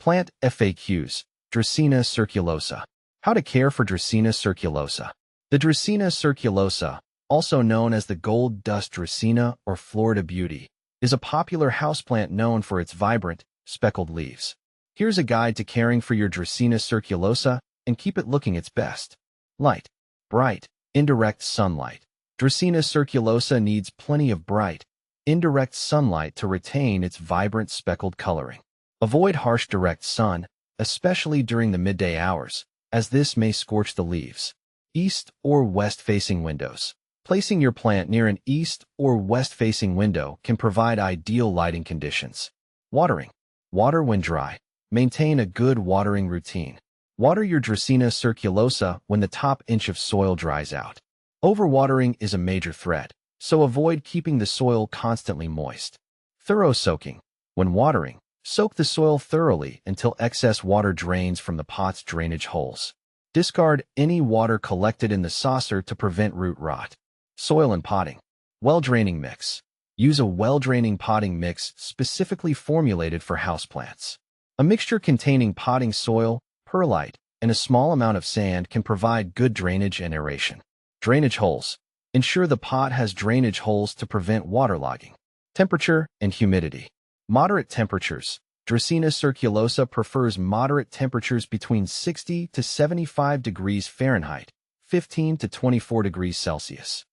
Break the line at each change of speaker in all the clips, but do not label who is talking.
Plant FAQs. Dracaena circulosa. How to care for Dracaena circulosa. The Dracaena circulosa, also known as the gold dust Dracaena or Florida Beauty, is a popular houseplant known for its vibrant, speckled leaves. Here's a guide to caring for your Dracaena circulosa and keep it looking its best. Light. Bright, indirect sunlight. Dracaena circulosa needs plenty of bright, indirect sunlight to retain its vibrant speckled coloring. Avoid harsh direct sun, especially during the midday hours, as this may scorch the leaves. East or west-facing windows. Placing your plant near an east or west-facing window can provide ideal lighting conditions. Watering. Water when dry. Maintain a good watering routine. Water your Dracaena circulosa when the top inch of soil dries out. Overwatering is a major threat, so avoid keeping the soil constantly moist. Thorough soaking. When watering, soak the soil thoroughly until excess water drains from the pot's drainage holes. Discard any water collected in the saucer to prevent root rot. Soil and potting. Well-draining mix. Use a well-draining potting mix specifically formulated for houseplants. A mixture containing potting soil, perlite, and a small amount of sand can provide good drainage and aeration. Drainage holes. Ensure the pot has drainage holes to prevent waterlogging. Temperature and humidity. Moderate temperatures. Dracaena circulosa prefers moderate temperatures between 60 to 75 degrees Fahrenheit, 15 to 24 degrees Celsius.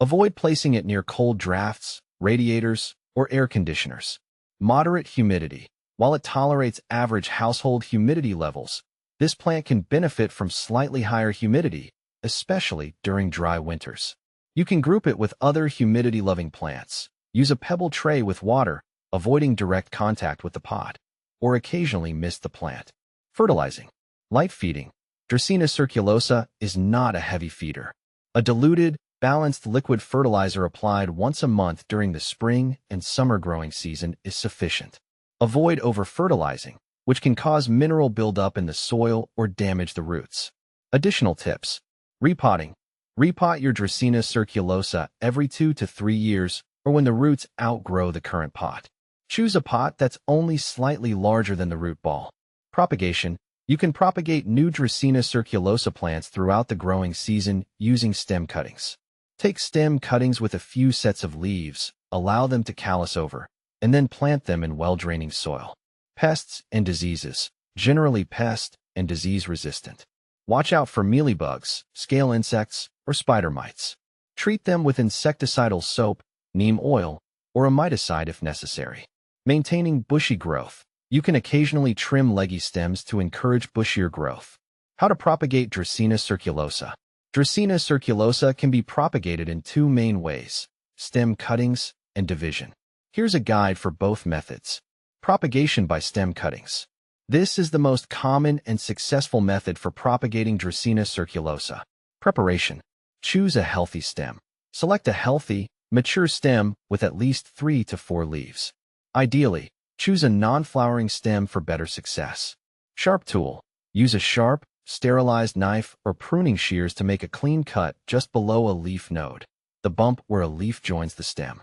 Avoid placing it near cold drafts, radiators, or air conditioners. Moderate humidity. While it tolerates average household humidity levels, this plant can benefit from slightly higher humidity, especially during dry winters. You can group it with other humidity-loving plants. Use a pebble tray with water, avoiding direct contact with the pot, or occasionally mist the plant. Fertilizing. Light feeding. Dracaena circulosa is not a heavy feeder. A diluted, balanced liquid fertilizer applied once a month during the spring and summer growing season is sufficient. Avoid over-fertilizing, which can cause mineral buildup in the soil or damage the roots. Additional tips. Repotting. Repot your Dracaena circulosa every 2 to 3 years or when the roots outgrow the current pot. Choose a pot that's only slightly larger than the root ball. Propagation. You can propagate new Dracaena circulosa plants throughout the growing season using stem cuttings. Take stem cuttings with a few sets of leaves, allow them to callus over, and then plant them in well-draining soil. Pests and diseases. Generally pest and disease resistant. Watch out for mealybugs, scale insects, or spider mites. Treat them with insecticidal soap, neem oil, or a miticide if necessary. Maintaining bushy growth. You can occasionally trim leggy stems to encourage bushier growth. How to propagate Dracaena circulosa. Dracaena circulosa can be propagated in 2 main ways: stem cuttings and division. Here's a guide for both methods. Propagation by stem cuttings. This is the most common and successful method for propagating Dracaena circulosa. Preparation. Choose a healthy stem. Select a healthy, mature stem with at least 3 to 4 leaves. Ideally, choose a non-flowering stem for better success. Sharp tool. Use a sharp, sterilized knife or pruning shears to make a clean cut just below a leaf node, the bump where a leaf joins the stem.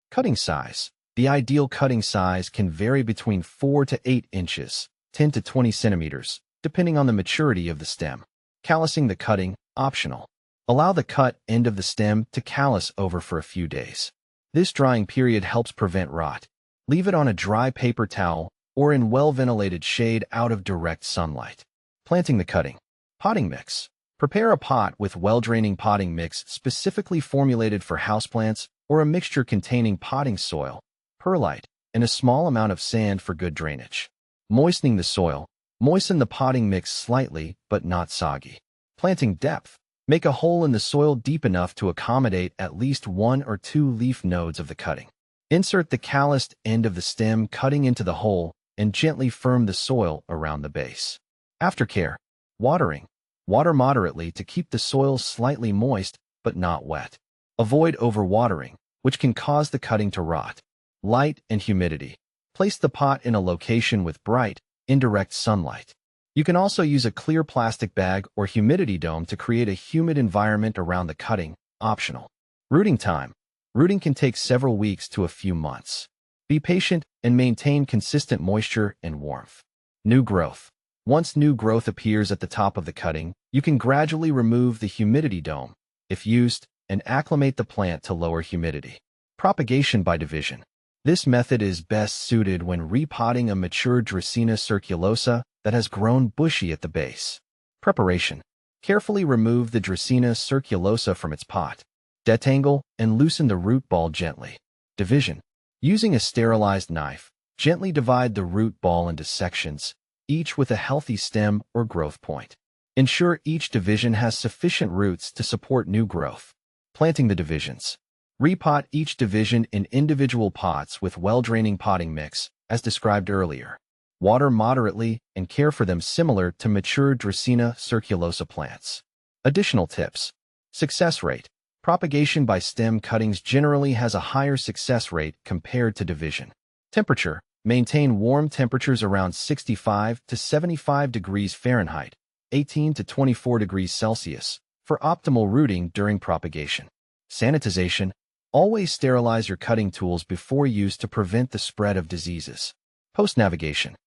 Cutting size. The ideal cutting size can vary between 4 to 8 inches, 10 to 20 centimeters, depending on the maturity of the stem. Callusing the cutting, optional. Allow the cut end of the stem to callus over for a few days. This drying period helps prevent rot. Leave it on a dry paper towel or in well-ventilated shade out of direct sunlight. Planting the cutting. Potting mix. Prepare a pot with well-draining potting mix specifically formulated for houseplants or a mixture containing potting soil, perlite, and a small amount of sand for good drainage. Moistening the soil. Moisten the potting mix slightly but not soggy. Planting depth. Make a hole in the soil deep enough to accommodate at least 1 or 2 leaf nodes of the cutting. Insert the calloused end of the stem cutting into the hole and gently firm the soil around the base. Aftercare. Watering. Water moderately to keep the soil slightly moist but not wet. Avoid overwatering, which can cause the cutting to rot. Light and humidity. Place the pot in a location with bright, indirect sunlight. You can also use a clear plastic bag or humidity dome to create a humid environment around the cutting, optional. Rooting time. Rooting can take several weeks to a few months. Be patient and maintain consistent moisture and warmth. New growth. Once new growth appears at the top of the cutting, you can gradually remove the humidity dome, if used, and acclimate the plant to lower humidity. Propagation by division. This method is best suited when repotting a mature Dracaena circulosa that has grown bushy at the base. Preparation. Carefully remove the Dracaena circulosa from its pot. Detangle and loosen the root ball gently. Division. Using a sterilized knife, gently divide the root ball into sections, each with a healthy stem or growth point. Ensure each division has sufficient roots to support new growth. Planting the divisions. Repot each division in individual pots with well-draining potting mix, as described earlier. Water moderately and care for them similar to mature Dracaena circulosa plants. Additional tips. Success rate. Propagation by stem cuttings generally has a higher success rate compared to division. Temperature. Maintain warm temperatures around 65 to 75 degrees Fahrenheit, 18 to 24 degrees Celsius, for optimal rooting during propagation. Sanitization. Always sterilize your cutting tools before use to prevent the spread of diseases. Post-navigation.